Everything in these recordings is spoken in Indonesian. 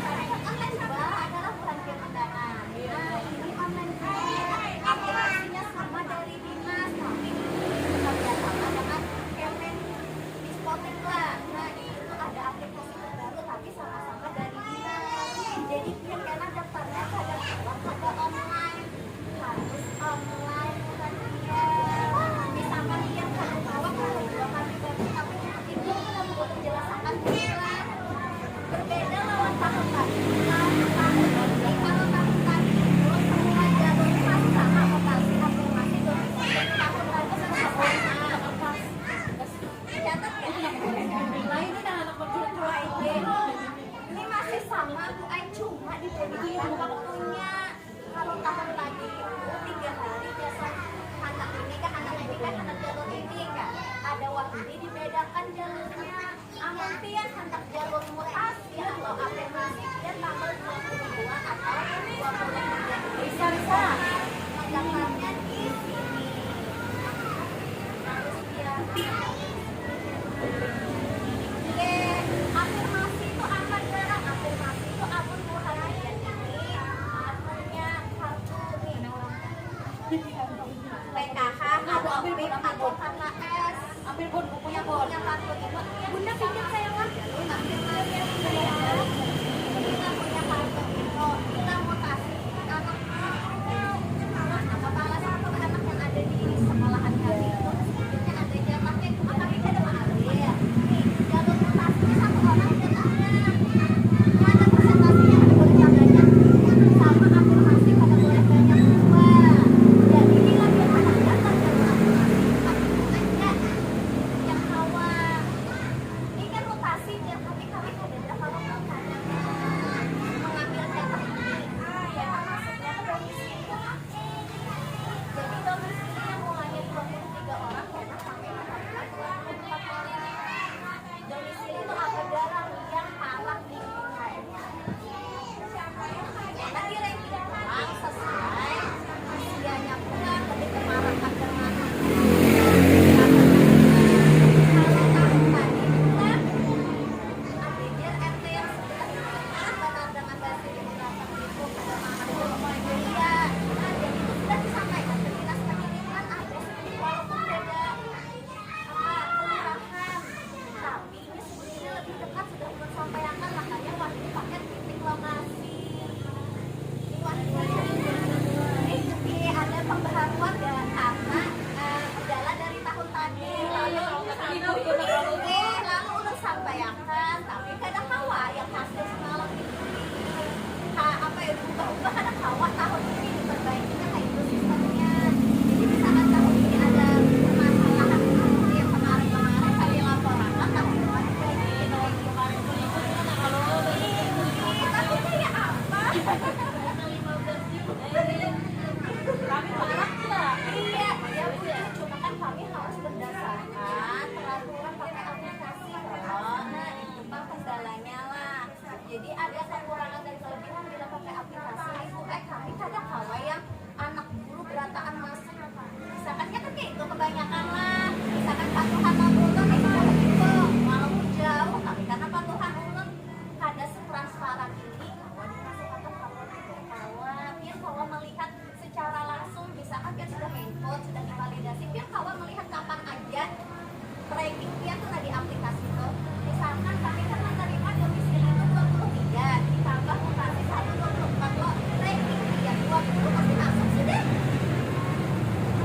Online juga adalah bukan film undangan. Nah, ini online juga. Aplikasinya sama dari dinas, tapi bekerja sama dengan Kemen Dispotik lah. Nah, itu ada aplikasi terbaru tapi sama-sama dari dinas. Jadi pihak Kemen daftarnya pada online. Harus online bukan dia. Misalkan yang satu bawah kalau 2 kali baru tapi itu kita mau menjelaskan jelas. Berbeda lawan tahun tadi. Kalau tahun tadi itu semua jalurnya masih sama vokasi afirmasi domisili. Tahun lalu sama dicatat ya. Lain udah anak kecil tua ini masih sama Bu Ai, cuma dibedakan waktunya. Kalau tahun tadi itu 3 hari biasa anak ini kan anak jalur ini kan ada waktu ini dibedakan jalurnya. Ampian hendak jalur mutasi atau afirmasi dia tanggal 22 atau 23. Bisa mendaftarnya di sini. Harus dia. Oke, afirmasi itu apa jarang? Afirmasi itu akun muhajir ini akunnya kartu nih. PKH atau PIK atau KKS. Ambil Bun, bukunya Bun. Punya kartu itu. Bunda pinjam saya kan? Afirmasi ya. Kita punya kartu itu. Kita mutasi anak kepala satu anak yang ada di sekolahan kami itu sedikitnya ada jatahnya cuma kami tidak mengalir. Nih, jalur mutasinya 1 orang jatahnya. Ada presentasinya ada boleh banyak sama afirmasi pada boleh banyak 2. Jadi bila dia anak datang jalur afirmasi aja yang hawa. Ini kan mutasi dia kami ada kalau mau mengambil jatah ini ya maksudnya ke domisili. Jadi domisili yang mulainya 23 orang karena kami mendapatkan 24 orang. Domisili itu apa jarang yang kalah lingkungannya. Karena di ranking orang sesuai usianya pula lebih kemarahan dengan kalau tahun tadi kan ADJ RT yang sebelah benar dengan bahasa di belakang itu pada mahasiswa iya. Nah, jadi itu sudah disampaikan ke dinas pendidikan ada walaupun beda kelurahan, tapi ini sebetulnya lebih dekat sudah menyampaikan makanya waktu pakai titik lokasi. Ini waktu ini ada pembaharuan dan karena kendala dari tahun tadi lalu udah sampaikan tapi kadang hawa yang hasil semalam itu apa ya berubah kadang hawa tahun ini diperbaikinya kayak itu sistemnya. Jadi misalkan tahun ini ada permasalahan yang kemarin kami laporan tahun depan diperbaiki tapi kayak apa kami marah nggak? Iya, ya udah. Cuma kan kami harus berdasarkan peraturan pakai aplikasi kalau. Nah itu pak kendalanya lah. Jadi ada kekurangan dan kelebihan bila pakai aplikasi itu. Kami kadang kawa yang anak guru berataan masuk. Misalkan kan kayak itu kebanyakan lah. Misalkan patuhan ulun itu walaupun jauh tapi karena patuhan ulun ada transparan ini kawa dikasih kata kawa tidak kawa. Biar kawa melihat secara langsung misalkan dia sudah input sudah divalidasi biar kawan melihat kapan aja ranking dia tuh di aplikasi itu. Misalkan kami kan menerima domisili itu 23 ditambah mutasi 1 24 kok ranking dia 20 pasti masuk sudah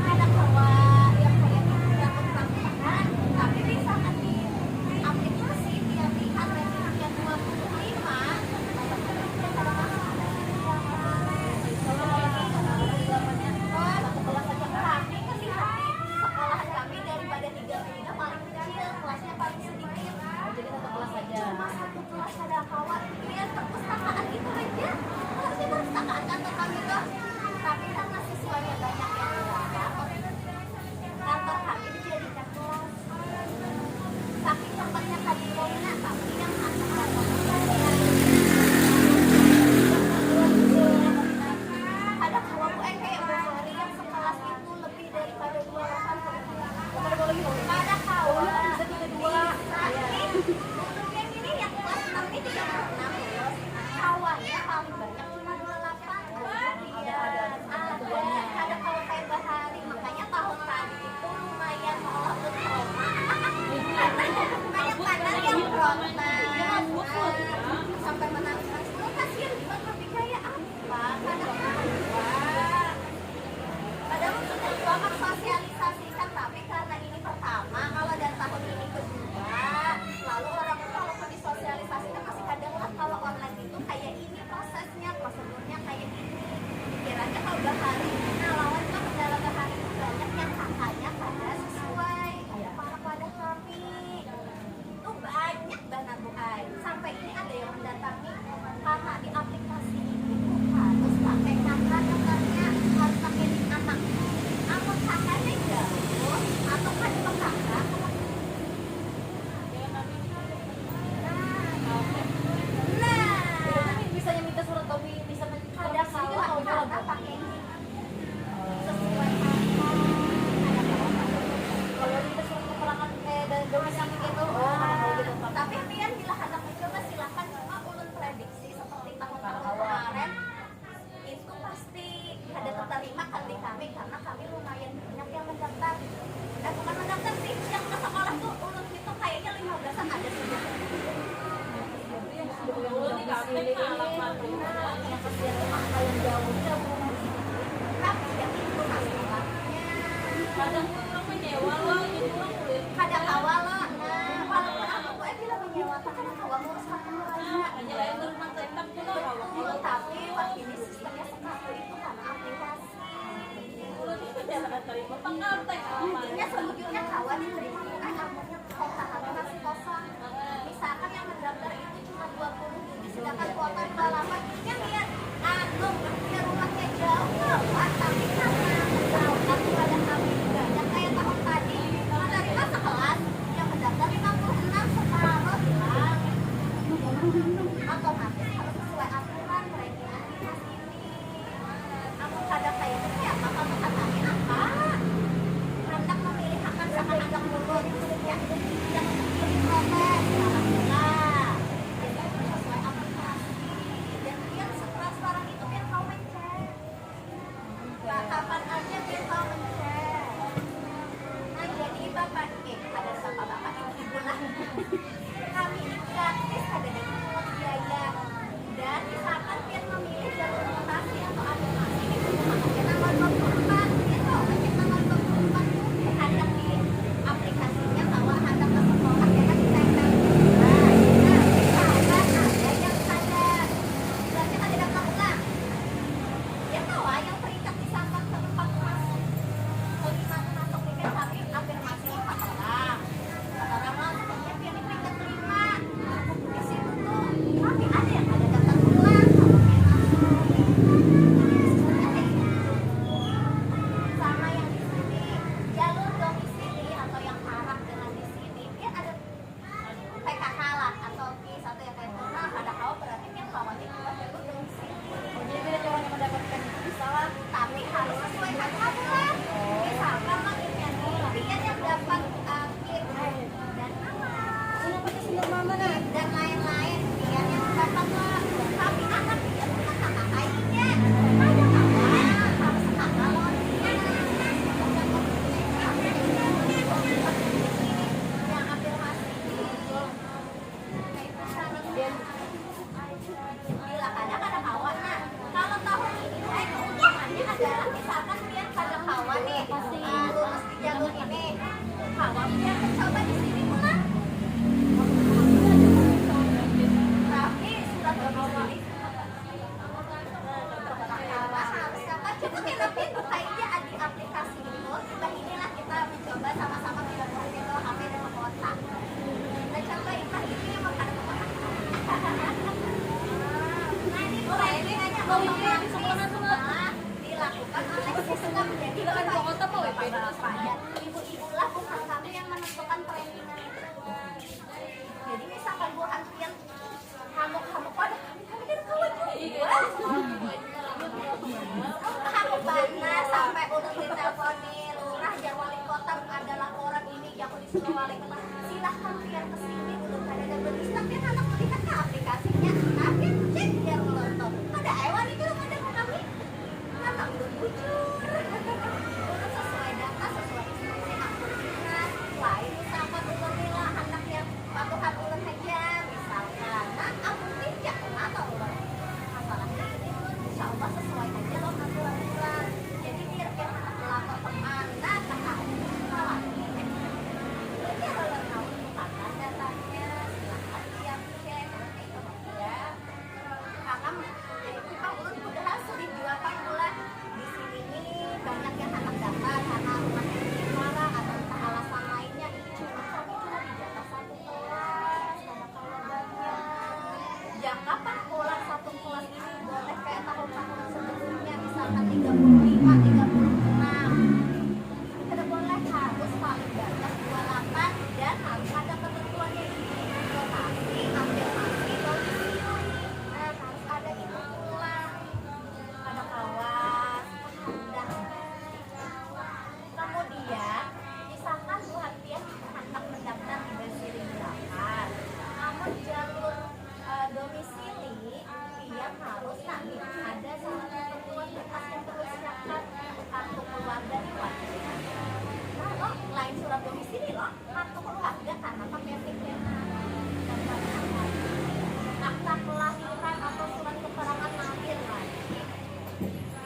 ada kawan yang kayak gitu kadang tuh orang menyewa loh jadi orang kulit kadang awal loh. Nah, walaupun aku tidak menyewa karena awal ngurus kartu aja. hanya lain rumah tetap juga kalau Betul, tapi waktu ini sistemnya seperti itu karena aplikasi. kulit itu jangan terima pengantin Intinya sejujurnya kawan diterima akhirnya kota kami masih kosong. Misalkan yang mendaftar itu cuma 20 sedangkan kuota 28 yang lihat ya rumahnya jauh Pak, tapi karena kesalahan kepada kami juga yang kayak tahun tadi menerima sekelas yang mendaftar 56 separuh hilang otomatis harus sesuai aturan mereka di sini. Aku kadang kayak itu ya bakal mengatakan apa hendak memilih akan sangat agak mulut yang protes alhamdulillah sesuai aplikasi dan yang sekarang itu biar kau mencet kapan aja biar kau mencet. Nah jadi bapak ada siapa bapak ibu lah kami ini gratis ada di pungut biaya dan misalkan biar memilih jalur rotasi atau adaptasi itu makanya tanggal 24 gitu ngecek tanggal 24 tuh hendak di aplikasinya bahwa hendak ke sekolah ya kan ditempel nah misalkan ada yang sadar berarti kan tidak ulang dia tahu yang terikat di samping ke tempat masuk masuk tiket tapi afirmasi 4 orang masuknya biar diperingkat 5 di situ tuh tapi ada yang ada daftar ulang kalau dia masuk sama yang di sini jalur domisili atau yang arah dengan di sini dia ada PKK lah atau KIS atau yang kayak itu nah pada kau berarti yang khawatir buat jalur domisili jadi beda cara yang mendapatkan bisa lah tapi harus sesuai aturan misalkan makanya dia yang dapat KIS dan nama dan lain-lain dia yang dapat lah tapi anak dia bukan kakak kayaknya ada kakak harus kakak loh yang afirmasi bila kadang kawan nah kalau tahun ini keuntungannya adalah misalkan biar kadang kawan nih lulus di jalur ini kawan biar mencoba di sini pulang tapi surat domisili cukup ya tapi kayaknya di aplikasi itu coba inilah kita mencoba sama-sama kita itu HP dan kota nah coba ini yang makanan nah ini trainingannya dilakukan oleh sistem jadi kota mau WP ibu-ibu lah bukan kami yang menentukan trainingan itu jadi misalkan Bu Hantian kamu pada kami kan kawan juga aku bangga sampai udah diteleponin lurah dan wali kota ada laporan ini aku disuruh wali kota silahkan biar kesini belum ada beris tapi anak melihat ke aplikasinya tapi cek biar ngelonton ada ewan itu ada kami anak jujur sesuai data sesuai instruksi akuntan lain misalkan ulun anak yang patuhan ulun aja misalkan nah aku tidak atau ulun masalahnya ini ulun insya Allah sesuai aja loh aturan jadi biar anak melapor kemana kakak salah ini biar ulun tahu bukan datanya silahkan siap cek nanti kemudian karena jadi kita ulun udah sudah jual bulan di sini nih banyak yang anak dapat karena rumahnya di Muara atau entah alasan lainnya cuma kami cuma dijatah satu kelas karena kalau banyak ya kapan pulang satu kelas ini boleh kayak tahun-tahun sebelumnya misalkan 35, 36 tidak boleh harus paling banyak 28 dan harus ada ketentuannya ini lokasi, afirmasi, domisili nah harus ada itu pulang ada kawas hendak kemudian misalkan Bu Hantian hendak mendaftar di domisili 8 namun jalur domisili dia harus nanti ada salah satu ketentuan berkas yang perlu siapkan kartu keluarga di wajib nah loh lain surat domisili loh kartu keluarga karena pakai tiket akta kelahiran atau surat keterangan lahir lagi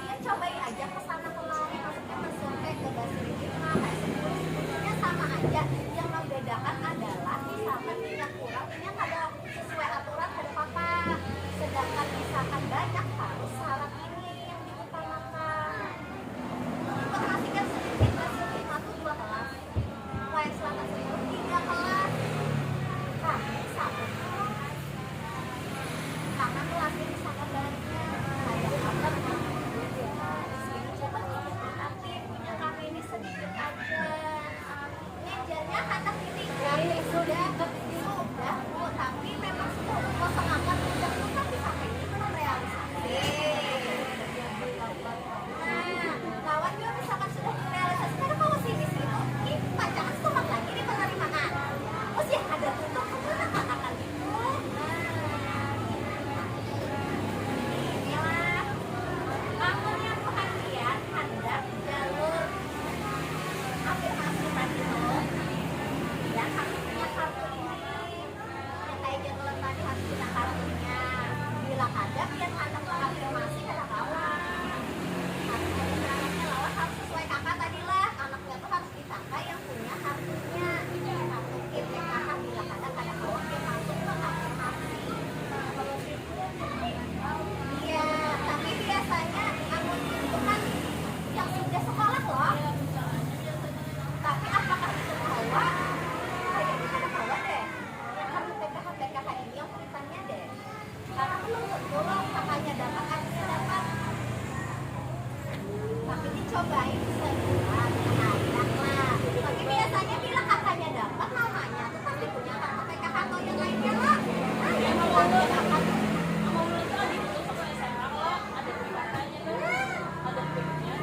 dia cobain aja ke sana kemarin maksudnya mensurvei ke Basri Hikmah misalkan banyak harus syarat ini yang diutamakan. Ikut ngasih kan sedikit, nasi 5 tuh 2 kelas, lain selatan 10 3 kelas, kami 1 kelas. Karena kelasnya misalkan banyak, ada apa di sini coba tapi punya kami ini sedikit aja. Ngejarnya kata titiknya sudah Bu, tapi memang 10,8 udah tuh kan bisa kayak gitu belum realisasi. Nah, lawan juga misalkan sudah direalisasi, karena kalau sini itu pacaran setomak lagi di penerimaan. Terus yang ada tutup kemana katakan itu. Inilah namun yang perhatian hendak jalur afirmasi tadi tuh dan harus punya kartu ini yang kayak jalur tadi harus punya kartunya. Bila ada biar anak afirmasi ada kawan harus ada anaknya lawan harus sesuai kakak tadi lah, anaknya tuh harus ditangkap yang punya kartunya kartu kit yang kakak bila ada kawan yang masuk ke afirmasi. Iya, tapi biasanya amun itu kan yang sudah sekolah loh. Tapi apakah itu bawa? Kayaknya ada bawa deh. Yang kartu PKH ini yang kulitannya deh. Karena belum tentu loh kakaknya dapat, adiknya dapat. Tapi dicobain sebulan, enak lah. Tapi biasanya bila kakaknya dapat, mamanya tuh pasti punya kartu PKH atau yang lainnya lah. Nah, yang mamanya dapat. Sama udah itu adik itu sama SMA lah, ada di katanya kan, ada pinnya.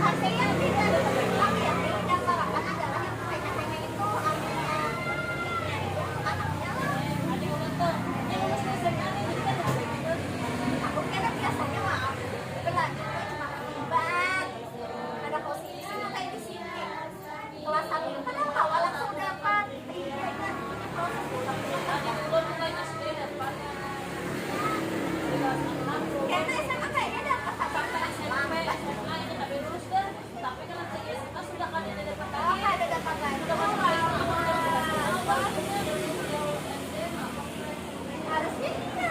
Saya tidak bilang yang didaftarkan adalah yang pengen itu anaknya lah. Adik udah tuh, yang lulus SMA nih, jadi kan ada gitu. Aku kira biasanya maaf belajar tuh cuma ketiban. Ada posisi sini kayak di sini. Kelas 1 itu kan awal langsung dapat. Iya kan ini proses Adik udah tuh kayaknya sendiri dapat. kayaknya SMA kayaknya dapat Sampai kelas SMP, 8. SMA itu tapi lulus deh. Tapi kan nanti SMA sudah kan ada dapat Oh, lagi. ada dapat lagi. Udah kan lain sama udah Harusnya iya,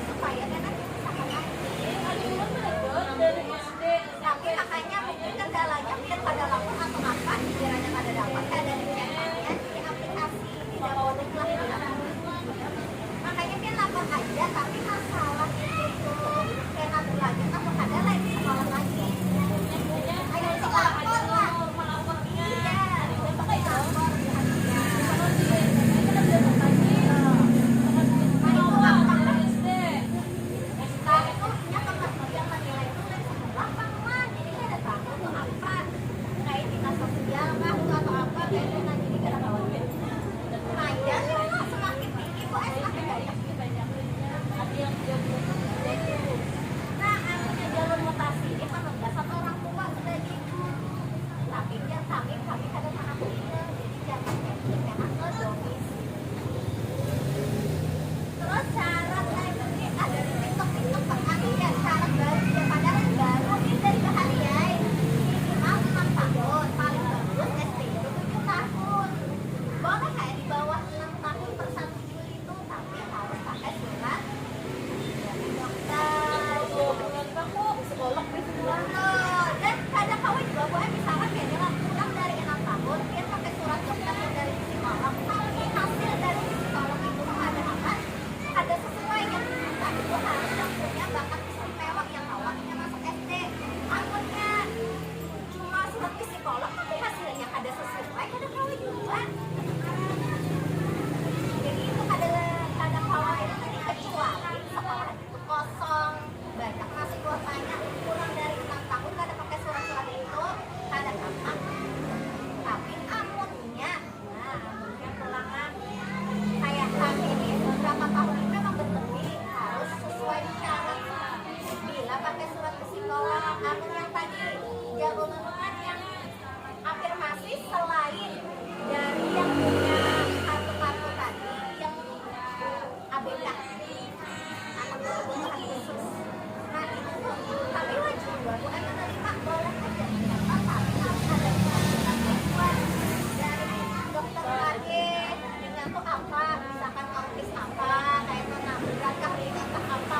supaya kan nanti bisa kakak. adik udah tuh dapet dari SD. Tapi makanya mungkin kendalanya biar pada lapor atau apa kiranya pada dapat ada di chatnya di aplikasi tidak boleh lah. Makanya dia lapor aja tapi masalah itu kayak nanti lagi atau ada lain sekolah lagi. Ayo lapor lah. Iya, lapor di hatinya. Tapi tuh punya kementerian menilai itu dari sekolah lah. Jadi kan ada tamu tuh apa kayak dinas sosial kah atau apa kayak itu nah jadi gara kawan nah ya semakin tinggi kok semakin banyak. Nah akhirnya jalur mutasi ini penugas atau orang tua sudah gitu. Tapi dia kami kadang aku ini jadi jangan enak ke domisi. Terus syarat ini ada di TikTok perharian syarat baru ya padahal yang baru ini dari baharian minimal 6 tahun paling bagus SD itu 7 tahun boleh kayak di bawah 6 tahun per 1 Juli itu tapi harus pakai surat dari dokter psikolog dan kadang kawin juga boleh misalkan kayak dia pulang dari 6 tahun dia pakai surat dokter yang dari psikolog tapi hasil dari psikolog itu ada sesuai yang kita itu harus yang punya bakat istimewa yang awalnya masuk SD akunnya cuma surat psikolog tapi hasilnya ada sesuai kadang kawin juga jadi itu kadang kawin itu dikecuali sekolah itu kosong banyak masih kuotanya kurang dari 6 tahun kadang pakai surat-surat itu kadang apa tapi amunnya pulangan kayak kami ini beberapa tahun ini memang berlebih harus sesuai syarat bila pakai surat psikolog amun yang tadi jalur lingkungan yang afirmasi selain dari yang punya kartu-kartu tadi yang ABK anak berkebutuhan khusus nah itu kami wajib buat menerima boleh aja tapi harus ada pengakuan dari dokter lagi dengan tuh apa misalkan autis apa kayak itu nah beratkah ringan apa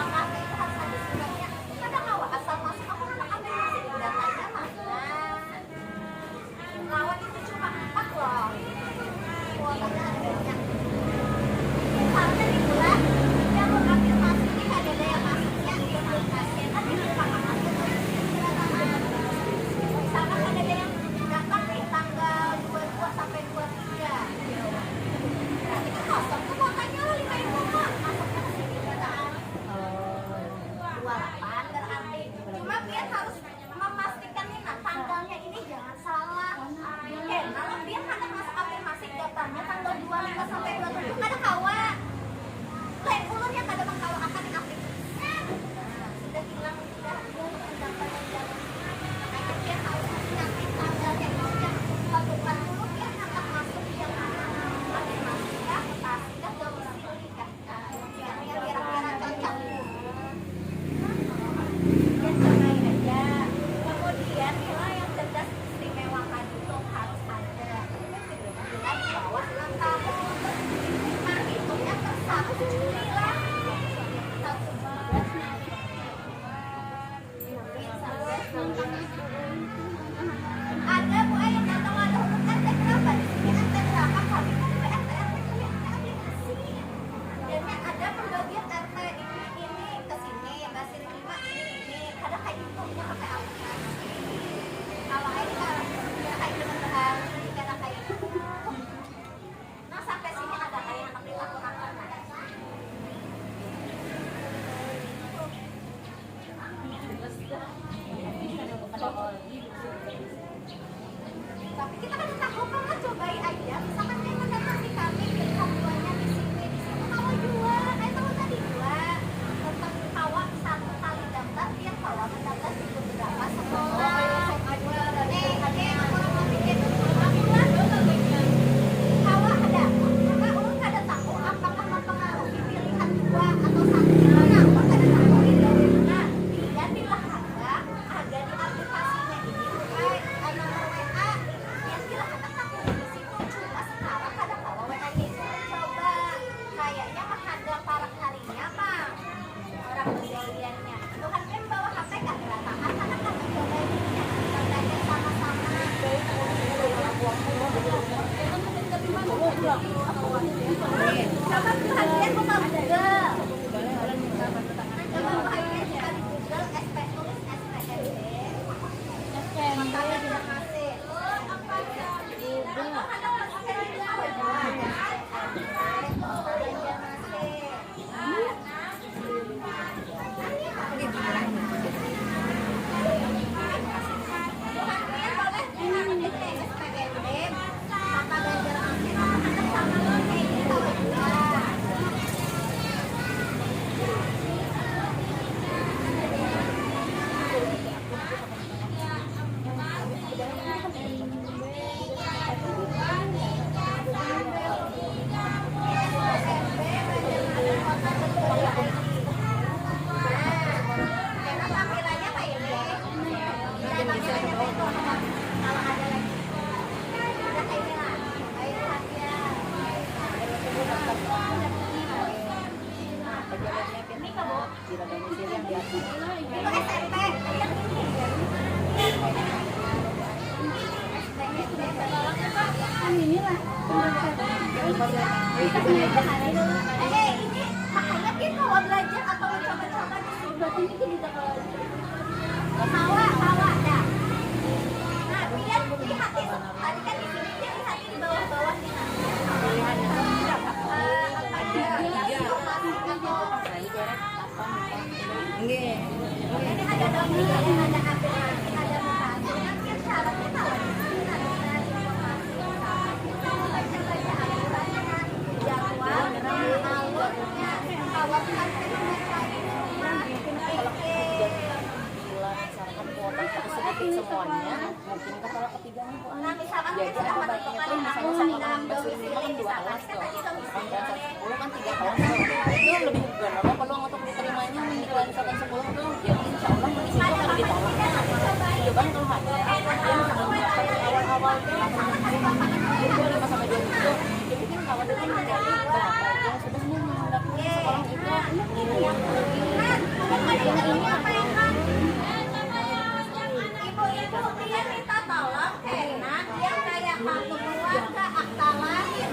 kalian cobain aja. Kemudian nilai yang cerdas istimewa itu harus ada. Jelas bahwa ulang tahun. Nah, hitungnya per 1 Juli lah. 1 ada Bu yang datang ada huruf RT berapa? Di sini RT berapa? Kami kan ada RT punya aplikasi. Dan ada pembagian RT ini ke sini, Basir 5 ini. Kadang kayak gitu punya pakai aplikasi. Kalau ini kan ya kayak benar-benar kadang kayak gitu. Nah sampai sini ada kayak anak dilakukan. Tapi kita kan takut banget cobain aja. Misalkan dia mendatang di kami, pilihan duanya di sini tawa 2, tawa tadi 2. Tetap tawa 1 kali daftar, dia tawa mendaftar itu berapa sekolah. Kalau mau bikin tawa ada. Karena ulun kada tahu apakah mempengaruhi pilihan 2 atau 1 gimana. Ulun kada tahu itu. Nah, dia bila ada di aplikasinya ini nomor WA. Bila kada tahu di situ cuma sekarang kada bawa WA-nya itu coba. Kayaknya mah ada parang harinya mah orang kejadiannya. Tuhan kan bawa HP gak kedatangan karena kan coba ini kita belajar sama-sama. Coba perhatian buka Google. Coba perhatian buka di Google SP tulis SPMB. Makanya dia ngasih. Ini makanya kita kalau belajar atau coba-coba di sini berarti ini kita kalau tawa dah. Nah, biar lihatin tadi kan di sini dia lihatin bawah-bawah nih. Ini ada dompet, ada aplikasi, ada mutasi. Nanti syaratnya tahu di sini baca-baca aturannya, jadwalnya, alurnya, kawasan semuanya mungkin ke kalau ketiganya Bu. Nah, misalkan Jadi kita apa menentukan baiknya tahun misalnya dalam sama domisili kan 2 misalkan kelas kita tuh. tadi domisili Kan 10 kan 3 tahun itu lebih berapa peluang untuk diterimanya kalau misalkan 10 tuh ya insya Allah di situ akan ditolaknya. Itu kan kalau hanya awal-awal tuh 5 sampai 2 itu jadi kan kalau dengan menjadi bapak yang sudah menghadapi sekolah itu ini yang karena ini apa yang ibu-ibu dia minta tolong karena dia kayak kartu keluarga, akta lahir,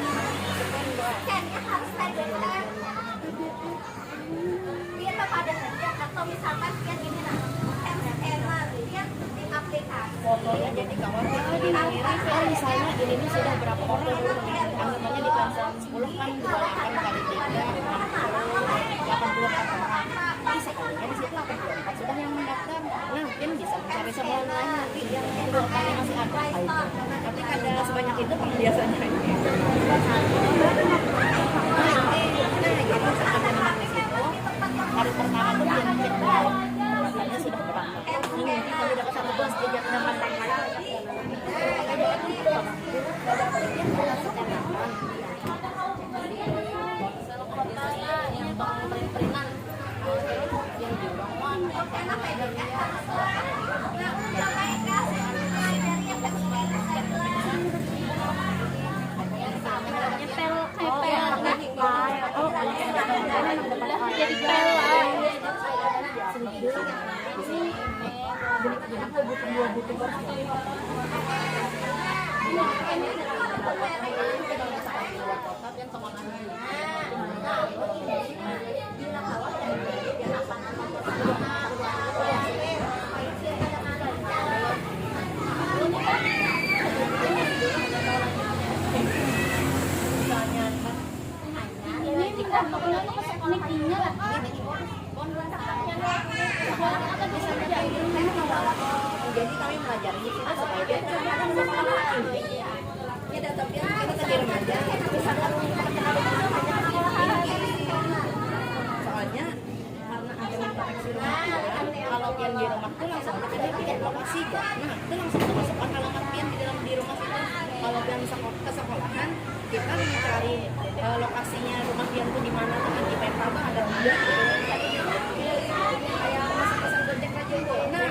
scan-nya harus PDF. Biar bapak ada saja atau misalkan dia gini nah, scan-scanner dia di aplikasi. fotonya jadi kawan kira-kira misalnya ini sudah berapa foto dulu anggapannya di kelas 10 kan 28 kali 3 80 orang jadi sekalinya di situ 84 sudah yang mendaftar nah mungkin bisa mencari semua lain nanti yang kuotanya masih ada tapi ada sebanyak itu kan biasanya gitu sekarang memang di situ hari pertama tuh dia ngecek dulu katanya sudah berangkat ini kalau dapat 1 bus dia jangan dapat lagi yang bang peringan yang di Bangwan karena PDN harus nggak baik kan dari yang jadi pel lah. Jadi kami mengajari di sini supaya dia ya tetap dia kita tadi remaja soalnya karena ada proteksi rumah kalau pian di rumah tuh langsung ada tiket lokasi kan nah itu langsung masukkan alamat pian di dalam di rumah itu kalau pian ke sekolahan kita mencari lokasinya rumah pian tuh di mana tuh di peta tuh ada dia kayak masuk pesan gojek aja itu nah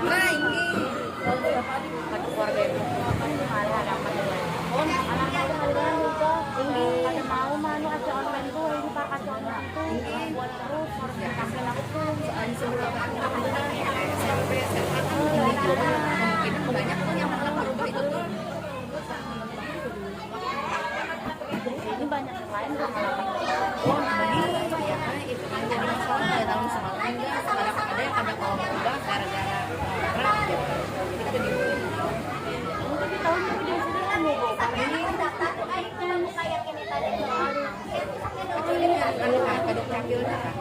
nah ini pada keluarga itu Ada mau manu aja online tuh ini pak aja online tuh buat terus harus dikasih aku tuh soalnya sebelum SMP SMA kan mungkin banyak tuh yang malah berubah itu tuh ini banyak yang lain tuh ya itu kan jadi masalah ya tahun semalam enggak ada yang pada mau berubah gara-gara perang gitu jadi kita dibully tapi tahun ini dia sudah ini daftar kamu kayak ini tadi kecuali yang anu kan kaduk capilnya kan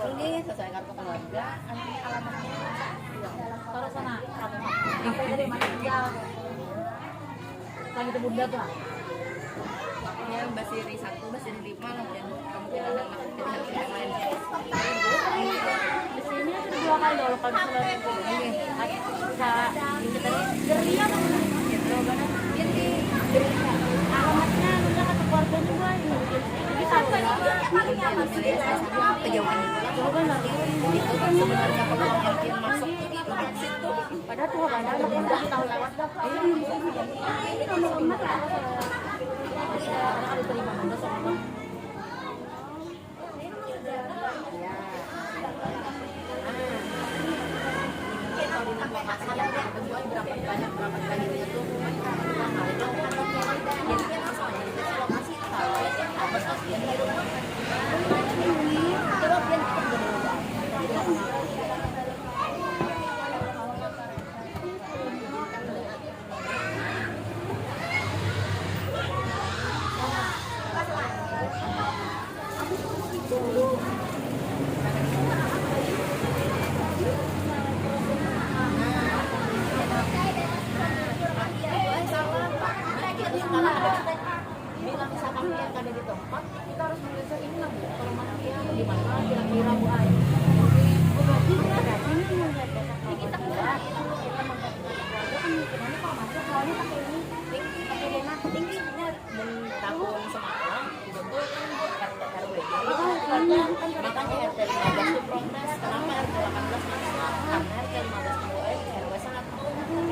Ini sesuai kartu keluarga, nanti alamatnya taruh sana kamu sampai dari mana tinggal lagi di bunda tuh ya Basiri 1, Basiri 5, kemudian ada pilihan yang lain. di sini sudah 2 kali loh kalau misalnya bisa kita dari apa Jadi alamatnya udah kata keluarga juga ini jadi tahu ya kejauhan jawaban lagi itu kan sebenarnya kalau yang masuk ke situ padahal tuh padahal makin udah tahu lewat dah ini nomor emas ada diterima ada soalnya di nama masih yang berjual berapa banyak kalinya tuh jadinya langsung aja dikasih lokasi kalau apa sosial di rumah coba biar kita berdua bila misalkan yang ada di tempat kita harus mengejar ini lah Bu kalau mana dia di mana kira-kira Bu Ai berarti kita kira kita menggantikan keluarga kemungkinannya kalau masuk soalnya pakai ini pakai dana tinggi benar dan tahun semalam itu tuh kan RT RW makanya RT 15 itu protes kenapa RT 18 masuk karena RT 15 itu RW 1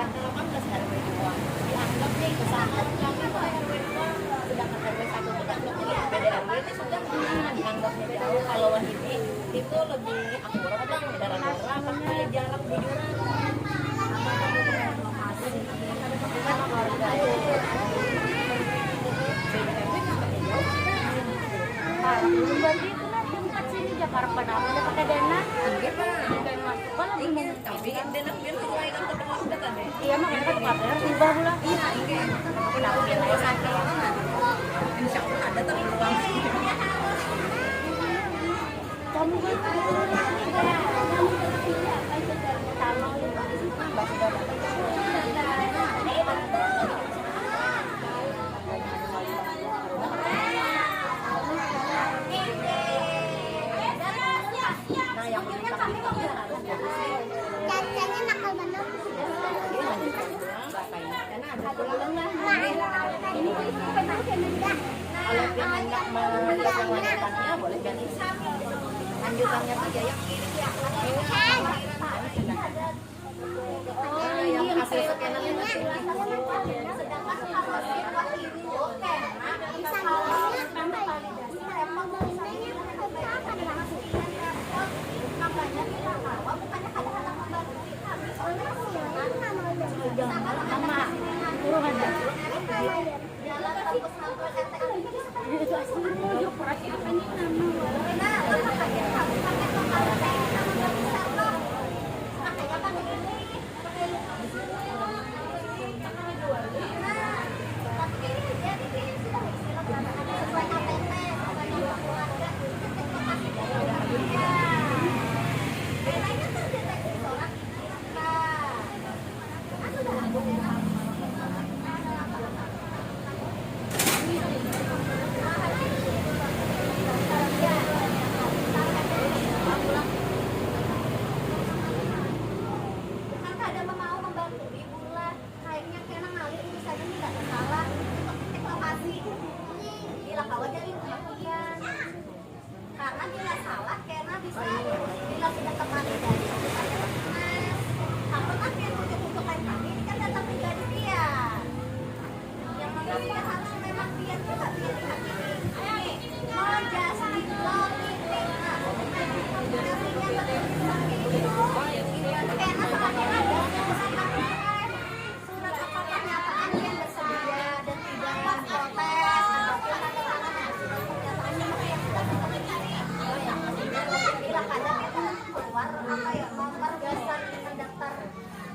RT 18 RW 2 dianggap nih kesalahan kami Pak RW 2 sedangkan RW 1 itu kan beda RW itu sudah dianggapnya jauh kalau Wahidi itu lebih akurat bang darah-darah pakai jarak bujuran sama lokasi kan keluarga itu belum berarti itu lah tempat sini Jakarta pada ada pakai dana enggak pak kayak masuk kan lebih tapi dana biar sesuai kan tempat kita tadi iya makanya kan tempatnya harus diubah pula iya enggak kenapa dia naik sampai insya Allah ada tapi uang kamu kan nah yang menyebabkan itu harus Cacanya nakal bener. karena ada pulang ini kalau dia hendak melihat yang lanjutannya boleh ganti lanjutannya tuh ya yang hasil scannernya nanti Sedangkan kalau siswa itu makanya kita bawa bukannya kadang-kadang membantu kami soalnya sama turun aja jalan tembus sampai RT kan kadang mau membantu ibu lah kayaknya kena ngalir urusannya ini nggak salah titik lokasi bila kawat jadi kematian karena bila salah kena bisa bila sudah kembali dari mas apa kan yang untuk kami ini kan data pribadi dia yang mengambil harus memang dia juga dia dihakimi mau jasa lo titik nah komunikasinya seperti itu karena semakin ada surat apa pernyataan yang bersedia dan tidak protes ataupun ada surat pernyataan yang sudah terjadi bila kadang itu keluar apa ya nomor dasar terdaftar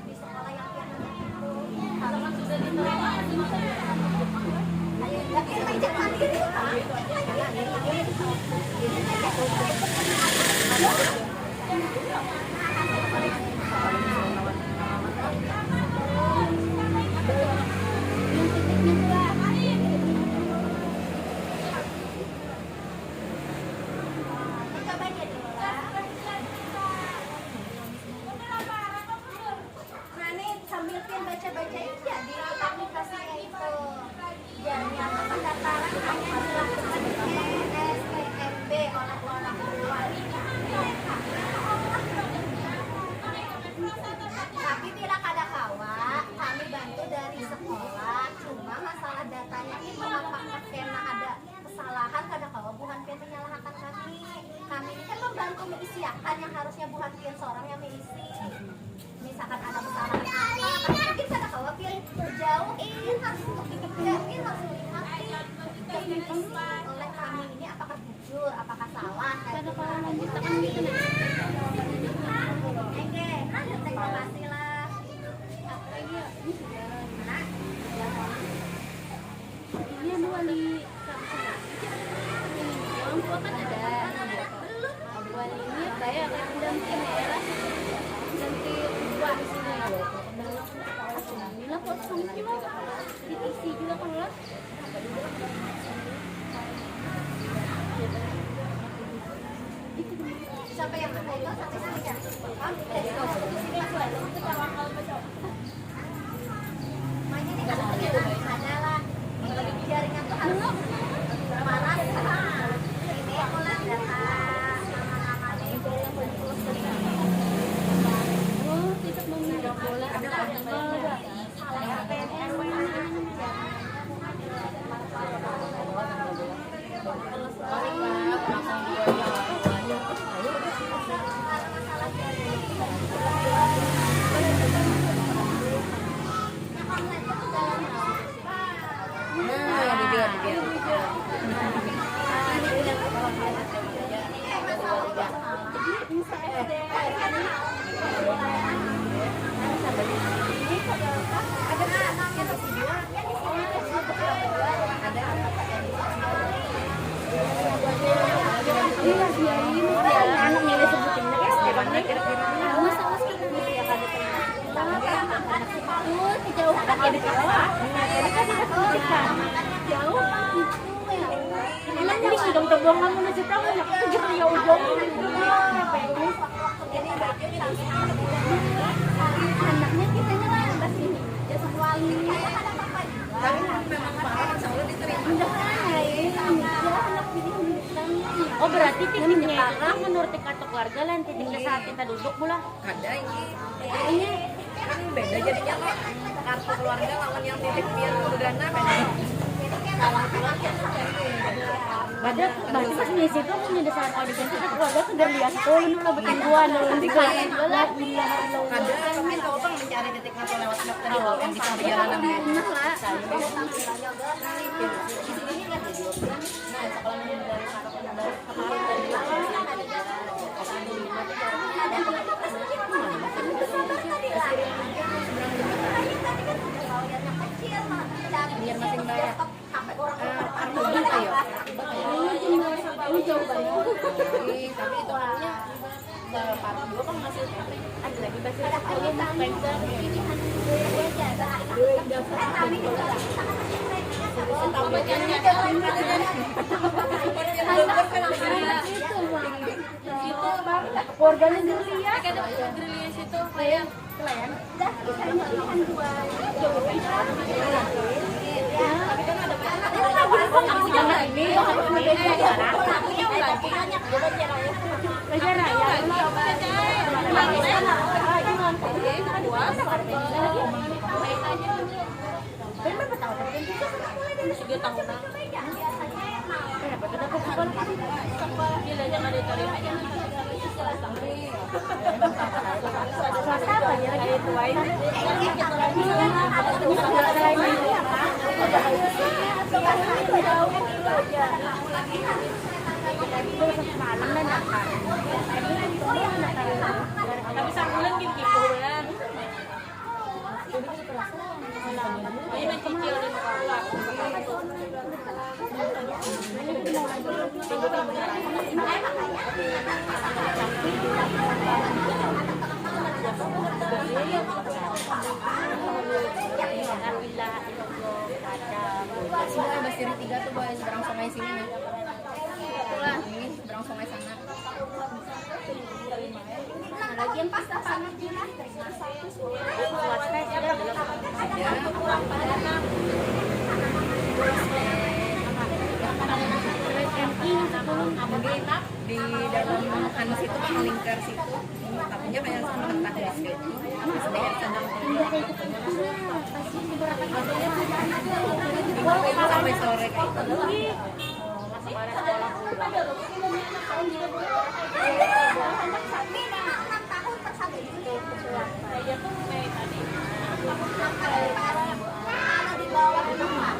di sekolah yang itu kalau kan sudah diterima tapi reject mandiri nah ini sambil baca-baca ya di aplikasinya itu dan yang pendaftaran hanya dilakukan SPMB oleh orang tua tapi bila kada kawa kami bantu dari sekolah cuma masalah datanya itu apakah karena ada kesalahan kada kawa bukan pian menyalahkan kami ini kan membantu mengisiakan yang harusnya bukan pian seorang yang mengisi misalkan ada Diisi juga kan lah. Sampai yang mana itu sampai sini kan? Dari kau ke sini langsung aja. Mainnya nih kan ada lah. Jaringan tuh harus panas. Ini aku lihat data nama-nama nih. Oh, tidak meminjam bola. Anaknya kitanya lah yang bahas ini. Ya semua tapi memang parah selalu diterima. Oh berarti titiknya itu kan menurut kartu keluarga lah titiknya saat kita duduk pula. Ada ini kan beda jadinya kok kartu keluarga lawan yang titik pian dana beda. Berarti pas di situ aku nyada saat audition kita keluarga tuh dari lihat tuh lu lah betul gua nanti kalian lah Ada tapi coba mencari titik mata lewat map tadi yang bisa perjalanan benar lah. Biar masing bayar. Armada kayak. Tapi itu hanya part 2 kan masih ada lagi bahasa keluarganya dulu ya. situ pelayan. Dah kita pilihan dua. Tapi sabulan gitu bulan. Ini mencicil di sekolah. Semua Basiri 3 tuh boy, seberang sungai sini nih. Itulah, ini seberang sungai sana. Lagi yang pas sama Gina. Di dalam anus itu kan lingkar situ, tapinya kayak sama letak SD. SD sedang sampai sore kayak itu. Masih pada sekolah pulang. Saya tuh kayak tadi. Di bawah rumah.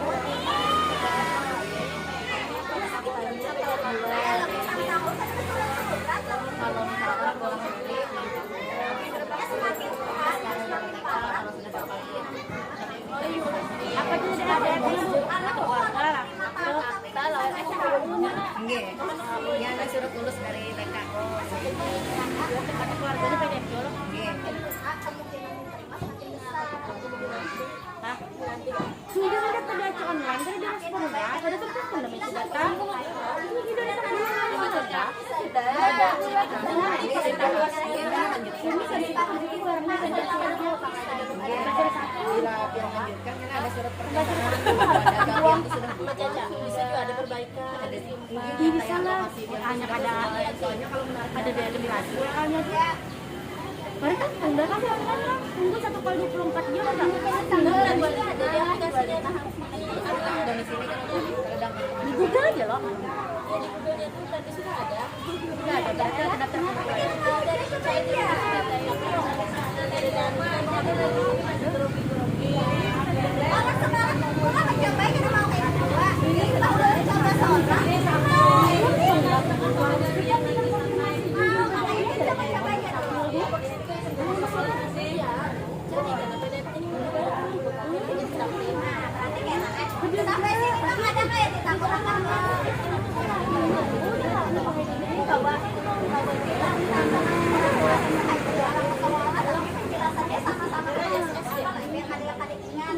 Kalau misalkan boleh beli, Apa tuh ada enggak. Ya ada surat lulus dari TK. keluarganya pengen jual. Enggak. Kemungkinan terima semakin besar. online kan dia respon ya, ada tuh pun namanya data. Ini video data mana data? Bisa juga ada perbaikan, ada simpan. Bisa lah, hanya ada biaya lebih hasil. Hanya mereka tunda kan tunggu 1x24 jam kan? Ada di aplikasinya dan di sini kan kadang Di Google aja loh. ya di Google itu tadi sudah ada. Sudah ada data Dari Wikipedia. Dari data. Orang sekarang pulang mencobain kan mau kayak kedua. Kita udah coba seorang. Sampai sini belum ada kayak di tangkuran coba penjelasannya sama-sama biar adik-adik ingat.